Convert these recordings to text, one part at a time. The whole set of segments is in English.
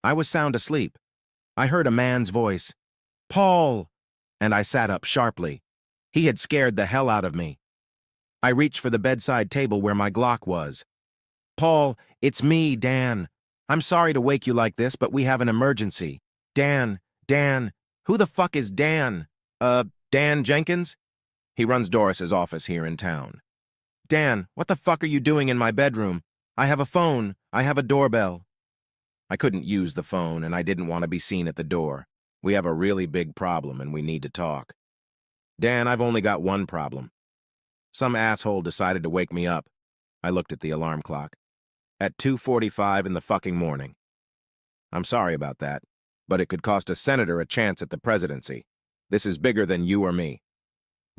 I was sound asleep. I heard a man's voice, "Paul!" and I sat up sharply. He had scared the hell out of me. I reached for the bedside table where my Glock was. "Paul, it's me, Dan. I'm sorry to wake you like this, but we have an emergency. Dan, who the fuck is Dan? Dan Jenkins?" He runs Doris's office here in town. "Dan, what the fuck are you doing in my bedroom? I have a phone. I have a doorbell." I couldn't use the phone, and I didn't want to be seen at the door. We have a really big problem, and we need to talk. "Dan, I've only got one problem. Some asshole decided to wake me up." I looked at the alarm clock. "At 2:45 in the fucking morning. I'm sorry about that, but it could cost a senator a chance at the presidency. This is bigger than you or me.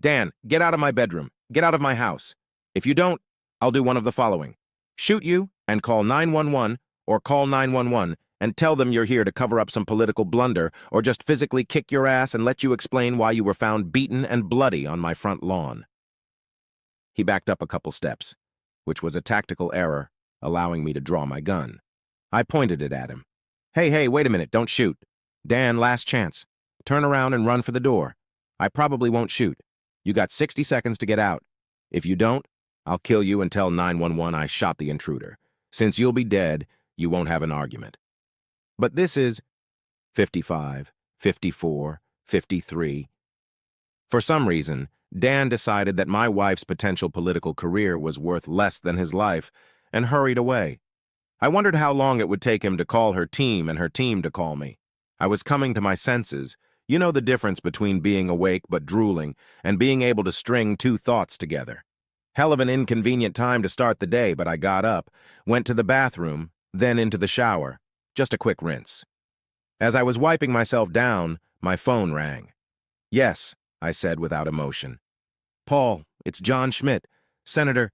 Dan, get out of my bedroom. Get out of my house. If you don't, I'll do one of the following: shoot you and call 911, or call 911 and tell them you're here to cover up some political blunder, or just physically kick your ass and let you explain why you were found beaten and bloody on my front lawn." He backed up a couple steps, which was a tactical error, allowing me to draw my gun. I pointed it at him. Hey, wait a minute, don't shoot. Dan, last chance. Turn around and run for the door. I probably won't shoot. You got 60 seconds to get out. If you don't, I'll kill you and tell 911 I shot the intruder. Since you'll be dead, you won't have an argument. But this is 55, 54, 53. For some reason, Dan decided that my wife's potential political career was worth less than his life and hurried away. I wondered how long it would take him to call her team and her team to call me. I was coming to my senses. You know the difference between being awake but drooling and being able to string two thoughts together. Hell of an inconvenient time to start the day, but I got up, went to the bathroom, then into the shower. Just a quick rinse. As I was wiping myself down, my phone rang. "Yes," I said without emotion. "Paul, it's John Schmidt. Senator."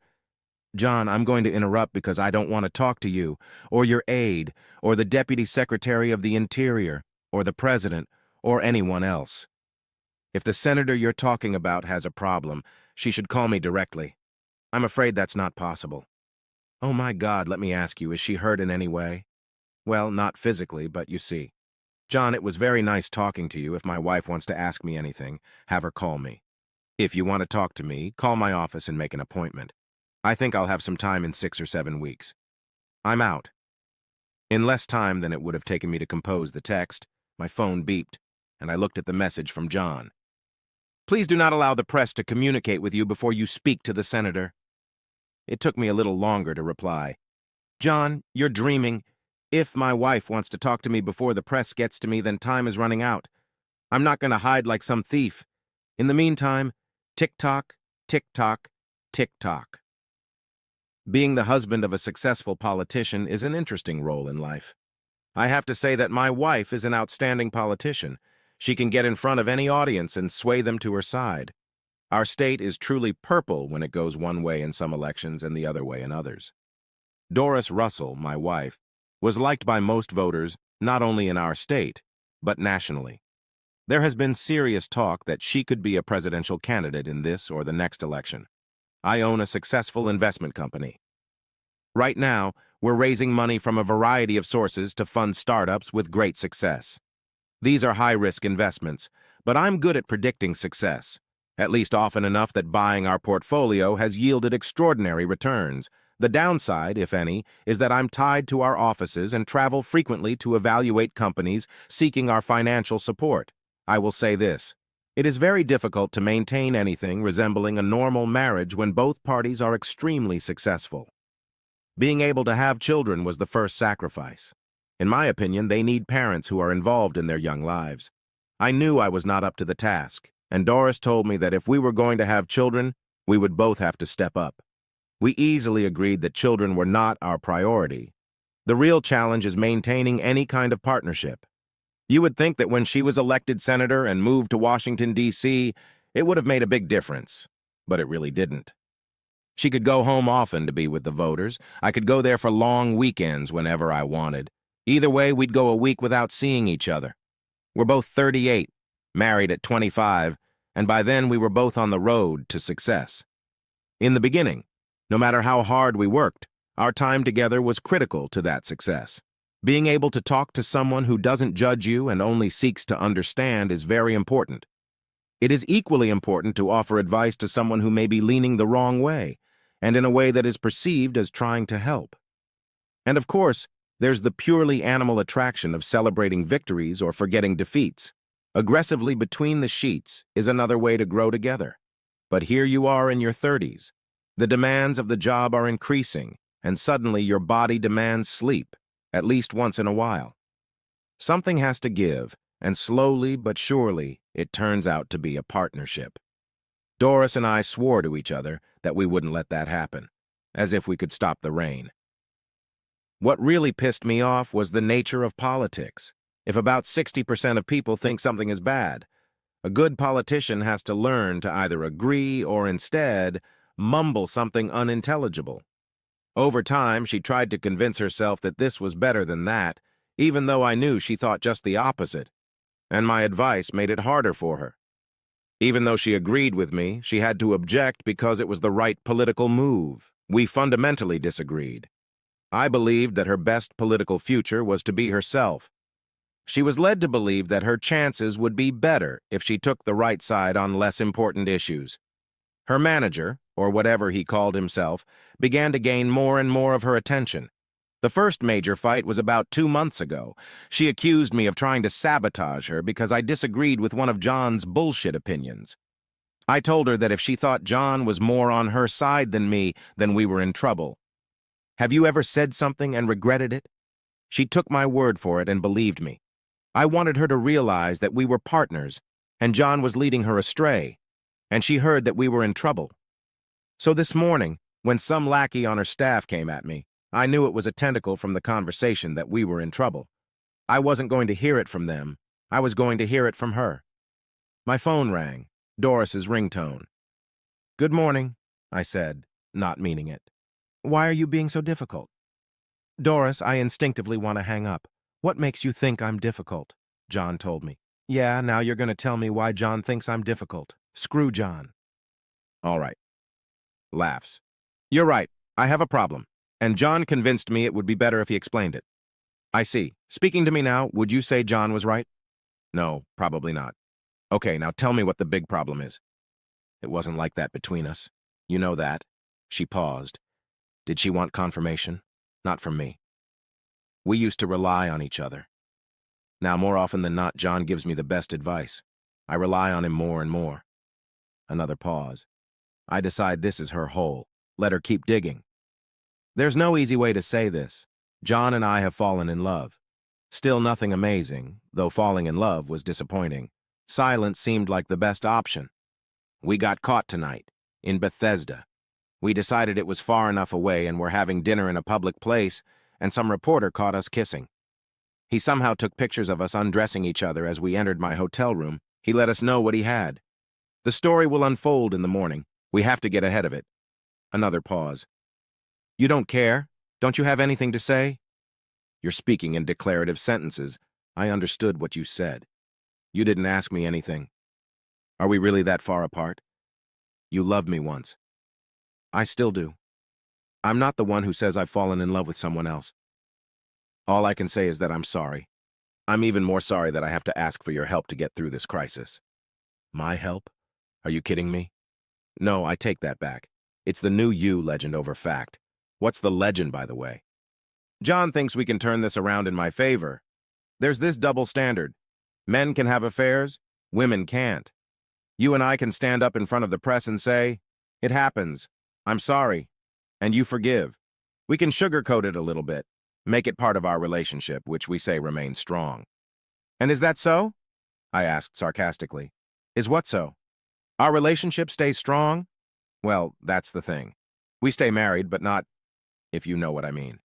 "John, I'm going to interrupt because I don't want to talk to you, or your aide, or the Deputy Secretary of the Interior, or the President, or anyone else. If the senator you're talking about has a problem, she should call me directly. I'm afraid that's not possible." "Oh my God, let me ask you, is she hurt in any way?" "Well, not physically, but you see. John, it was very nice talking to you. If my wife wants to ask me anything, have her call me. If you want to talk to me, call my office and make an appointment. I think I'll have some time in 6 or 7 weeks. I'm out." In less time than it would have taken me to compose the text, my phone beeped, and I looked at the message from John. "Please do not allow the press to communicate with you before you speak to the senator." It took me a little longer to reply. "John, you're dreaming. If my wife wants to talk to me before the press gets to me, then time is running out. I'm not going to hide like some thief. In the meantime, tick-tock, tick-tock, tick-tock." Being the husband of a successful politician is an interesting role in life. I have to say that my wife is an outstanding politician. She can get in front of any audience and sway them to her side. Our state is truly purple when it goes one way in some elections and the other way in others. Doris Russell, my wife, was liked by most voters not only in our state, but nationally. There has been serious talk that she could be a presidential candidate in this or the next election. I own a successful investment company. Right now, we're raising money from a variety of sources to fund startups with great success. These are high-risk investments, but I'm good at predicting success, at least often enough that buying our portfolio has yielded extraordinary returns. The downside, if any, is that I'm tied to our offices and travel frequently to evaluate companies seeking our financial support. I will say this: it is very difficult to maintain anything resembling a normal marriage when both parties are extremely successful. Being able to have children was the first sacrifice. In my opinion, they need parents who are involved in their young lives. I knew I was not up to the task, and Doris told me that if we were going to have children, we would both have to step up. We easily agreed that children were not our priority. The real challenge is maintaining any kind of partnership. You would think that when she was elected senator and moved to Washington, D.C., it would have made a big difference, but it really didn't. She could go home often to be with the voters. I could go there for long weekends whenever I wanted. Either way, we'd go a week without seeing each other. We're both 38, married at 25, and by then we were both on the road to success. In the beginning, no matter how hard we worked, our time together was critical to that success. Being able to talk to someone who doesn't judge you and only seeks to understand is very important. It is equally important to offer advice to someone who may be leaning the wrong way, and in a way that is perceived as trying to help. And of course, there's the purely animal attraction of celebrating victories or forgetting defeats. Aggressively between the sheets is another way to grow together. But here you are in your 30s. The demands of the job are increasing, and suddenly your body demands sleep, at least once in a while. Something has to give, and slowly but surely, it turns out to be a partnership. Doris and I swore to each other that we wouldn't let that happen, as if we could stop the rain. What really pissed me off was the nature of politics. If about 60% of people think something is bad, a good politician has to learn to either agree or instead mumble something unintelligible. Over time, she tried to convince herself that this was better than that, even though I knew she thought just the opposite, and my advice made it harder for her. Even though she agreed with me, she had to object because it was the right political move. We fundamentally disagreed. I believed that her best political future was to be herself. She was led to believe that her chances would be better if she took the right side on less important issues. Her manager, or whatever he called himself, began to gain more and more of her attention. The first major fight was about 2 months ago. She accused me of trying to sabotage her because I disagreed with one of John's bullshit opinions. I told her that if she thought John was more on her side than me, then we were in trouble. Have you ever said something and regretted it? She took my word for it and believed me. I wanted her to realize that we were partners, and John was leading her astray, and she heard that we were in trouble. So this morning, when some lackey on her staff came at me, I knew it was a tentacle from the conversation that we were in trouble. I wasn't going to hear it from them. I was going to hear it from her. My phone rang, Doris's ringtone. "Good morning," I said, not meaning it. "Why are you being so difficult?" "Doris, I instinctively want to hang up. What makes you think I'm difficult?" John told me. "Yeah, now you're going to tell me why John thinks I'm difficult. Screw John." "All right." Laughs. "You're right. I have a problem. And John convinced me it would be better if he explained it." "I see. Speaking to me now, would you say John was right?" "No, probably not." "Okay, now tell me what the big problem is." "It wasn't like that between us. You know that." She paused. Did she want confirmation? Not from me. "We used to rely on each other. Now, more often than not, John gives me the best advice. I rely on him more and more." Another pause. I decide this is her hole. Let her keep digging. There's no easy way to say this. John and I have fallen in love. Still nothing amazing, though falling in love was disappointing. Silence seemed like the best option. We got caught tonight, in Bethesda. We decided it was far enough away and were having dinner in a public place, and some reporter caught us kissing. He somehow took pictures of us undressing each other as we entered my hotel room. He let us know what he had. The story will unfold in the morning. We have to get ahead of it. Another pause. "You don't care? Don't you have anything to say?" "You're speaking in declarative sentences. I understood what you said. You didn't ask me anything. Are we really that far apart? You loved me once." "I still do. I'm not the one who says I've fallen in love with someone else. All I can say is that I'm sorry. I'm even more sorry that I have to ask for your help to get through this crisis." "My help? Are you kidding me?" "No, I take that back. It's the new you legend over fact. What's the legend, by the way?" "John thinks we can turn this around in my favor. There's this double standard. Men can have affairs, women can't. You and I can stand up in front of the press and say, 'It happens. I'm sorry.' And you forgive. We can sugarcoat it a little bit, make it part of our relationship, which we say remains strong." "And is that so?" I asked sarcastically. "Is what so? Our relationship stays strong?" "Well, that's the thing. We stay married, but not, if you know what I mean."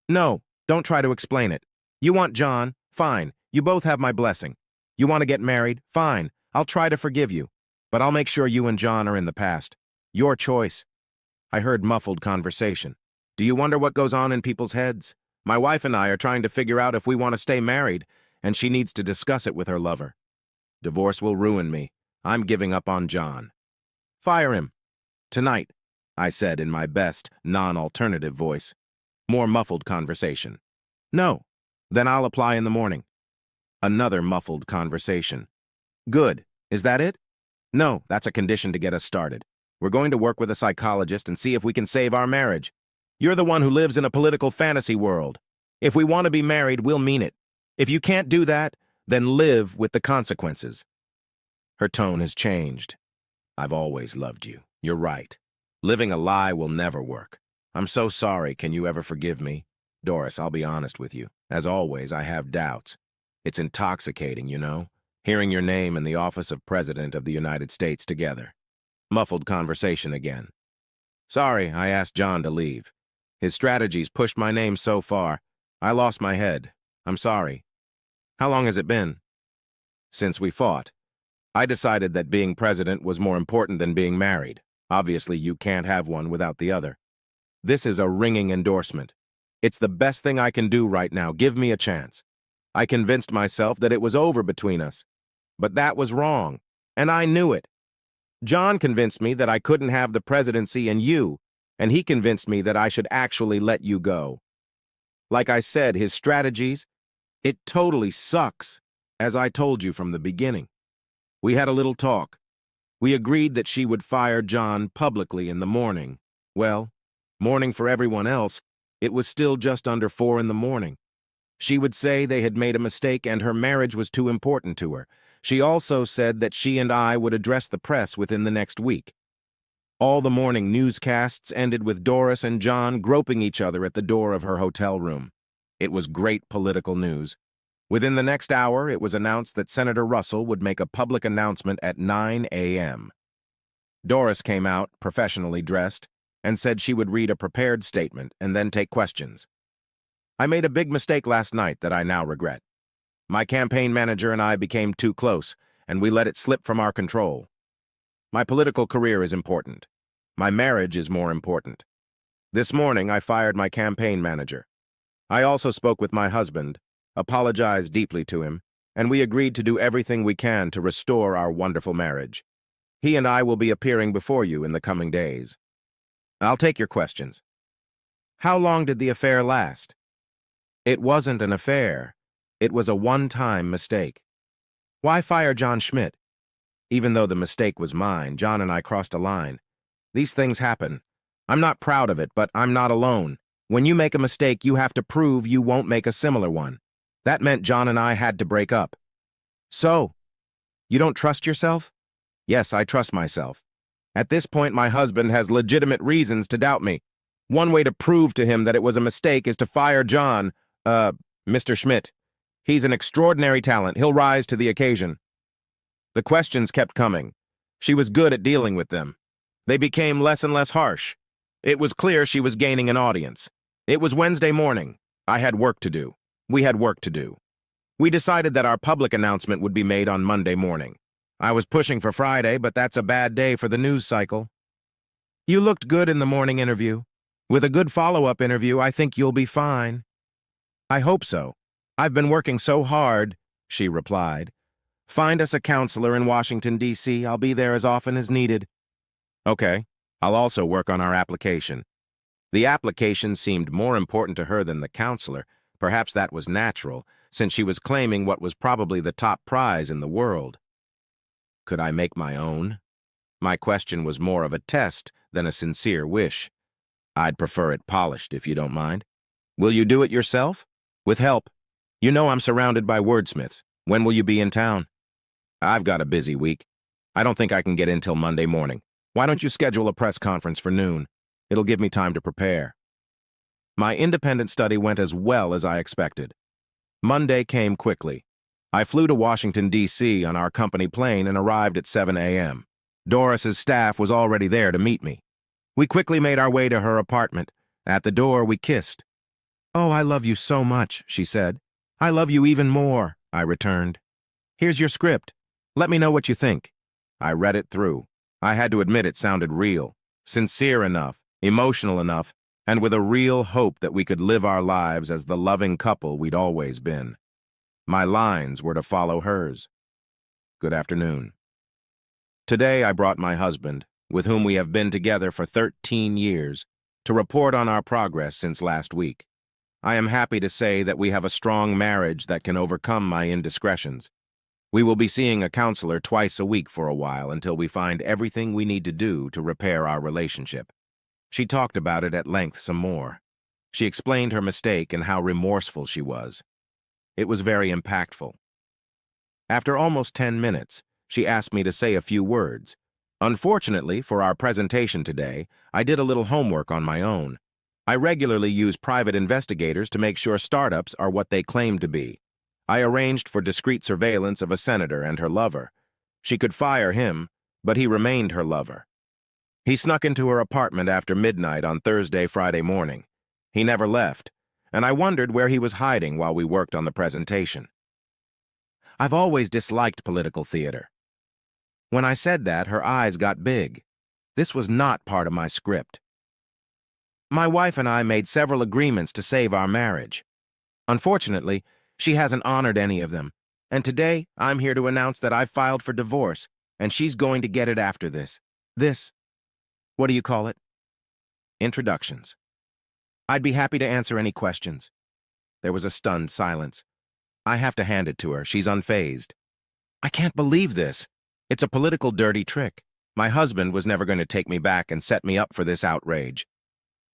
"No, don't try to explain it. You want John? Fine. You both have my blessing. You want to get married? Fine. I'll try to forgive you. But I'll make sure you and John are in the past. Your choice." I heard muffled conversation. "Do you wonder what goes on in people's heads? My wife and I are trying to figure out if we want to stay married, and she needs to discuss it with her lover. Divorce will ruin me. I'm giving up on John." "Fire him." "Tonight," I said in my best, non-alternative voice. More muffled conversation. "No." Then I'll apply in the morning. Another muffled conversation. Good. Is that it? No, that's a condition to get us started. We're going to work with a psychologist and see if we can save our marriage. You're the one who lives in a political fantasy world. If we want to be married, we'll mean it. If you can't do that, then live with the consequences. Her tone has changed. I've always loved you. You're right. Living a lie will never work. I'm so sorry. Can you ever forgive me? Doris, I'll be honest with you. As always, I have doubts. It's intoxicating, you know, hearing your name and the office of President of the United States together. Muffled conversation again. Sorry, I asked John to leave. His strategies pushed my name so far. I lost my head. I'm sorry. How long has it been? Since we fought. I decided that being president was more important than being married. Obviously, you can't have one without the other. This is a ringing endorsement. It's the best thing I can do right now. Give me a chance. I convinced myself that it was over between us. But that was wrong, and I knew it. John convinced me that I couldn't have the presidency and you, and he convinced me that I should actually let you go. Like I said, his strategies, it totally sucks, as I told you from the beginning. We had a little talk. We agreed that she would fire John publicly in the morning. Well, morning for everyone else, it was still just under 4 in the morning. She would say they had made a mistake and her marriage was too important to her. She also said that she and I would address the press within the next week. All the morning newscasts ended with Doris and John groping each other at the door of her hotel room. It was great political news. Within the next hour, it was announced that Senator Russell would make a public announcement at 9 a.m. Doris came out, professionally dressed, and said she would read a prepared statement and then take questions. I made a big mistake last night that I now regret. My campaign manager and I became too close, and we let it slip from our control. My political career is important. My marriage is more important. This morning, I fired my campaign manager. I also spoke with my husband, apologized deeply to him, and we agreed to do everything we can to restore our wonderful marriage. He and I will be appearing before you in the coming days. I'll take your questions. How long did the affair last? It wasn't an affair. It was a one-time mistake. Why fire John Schmidt? Even though the mistake was mine, John and I crossed a line. These things happen. I'm not proud of it, but I'm not alone. When you make a mistake, you have to prove you won't make a similar one. That meant John and I had to break up. So, you don't trust yourself? Yes, I trust myself. At this point, my husband has legitimate reasons to doubt me. One way to prove to him that it was a mistake is to fire John, Mr. Schmidt. He's an extraordinary talent. He'll rise to the occasion. The questions kept coming. She was good at dealing with them. They became less and less harsh. It was clear she was gaining an audience. It was Wednesday morning. I had work to do. We had work to do. We decided that our public announcement would be made on Monday morning. I was pushing for Friday, but that's a bad day for the news cycle. You looked good in the morning interview. With a good follow-up interview, I think you'll be fine. I hope so. I've been working so hard, she replied. Find us a counselor in Washington, D.C. I'll be there as often as needed. Okay. I'll also work on our application. The application seemed more important to her than the counselor. Perhaps that was natural, since she was claiming what was probably the top prize in the world. Could I make my own? My question was more of a test than a sincere wish. I'd prefer it polished, if you don't mind. Will you do it yourself? With help. You know I'm surrounded by wordsmiths. When will you be in town? I've got a busy week. I don't think I can get in till Monday morning. Why don't you schedule a press conference for noon? It'll give me time to prepare. My independent study went as well as I expected. Monday came quickly. I flew to Washington, D.C. on our company plane and arrived at 7 a.m. Doris's staff was already there to meet me. We quickly made our way to her apartment. At the door, we kissed. Oh, I love you so much, she said. I love you even more, I returned. Here's your script. Let me know what you think. I read it through. I had to admit it sounded real, sincere enough, emotional enough, and with a real hope that we could live our lives as the loving couple we'd always been. My lines were to follow hers. Good afternoon. Today I brought my husband, with whom we have been together for 13 years, to report on our progress since last week. I am happy to say that we have a strong marriage that can overcome my indiscretions. We will be seeing a counselor twice a week for a while until we find everything we need to do to repair our relationship. She talked about it at length some more. She explained her mistake and how remorseful she was. It was very impactful. After almost 10 minutes, she asked me to say a few words. Unfortunately, for our presentation today, I did a little homework on my own. I regularly use private investigators to make sure startups are what they claim to be. I arranged for discreet surveillance of a senator and her lover. She could fire him, but he remained her lover. He snuck into her apartment after midnight on Friday morning. He never left, and I wondered where he was hiding while we worked on the presentation. I've always disliked political theater. When I said that, her eyes got big. This was not part of my script. My wife and I made several agreements to save our marriage. Unfortunately, she hasn't honored any of them, and today I'm here to announce that I've filed for divorce, and she's going to get it after this. What do you call it? Introductions. I'd be happy to answer any questions. There was a stunned silence. I have to hand it to her. She's unfazed. I can't believe this. It's a political dirty trick. My husband was never going to take me back and set me up for this outrage.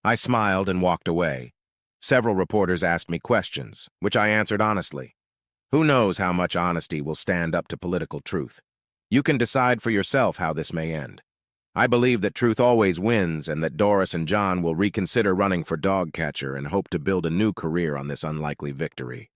I smiled and walked away. Several reporters asked me questions, which I answered honestly. Who knows how much honesty will stand up to political truth? You can decide for yourself how this may end. I believe that truth always wins and that Doris and John will reconsider running for dog catcher and hope to build a new career on this unlikely victory.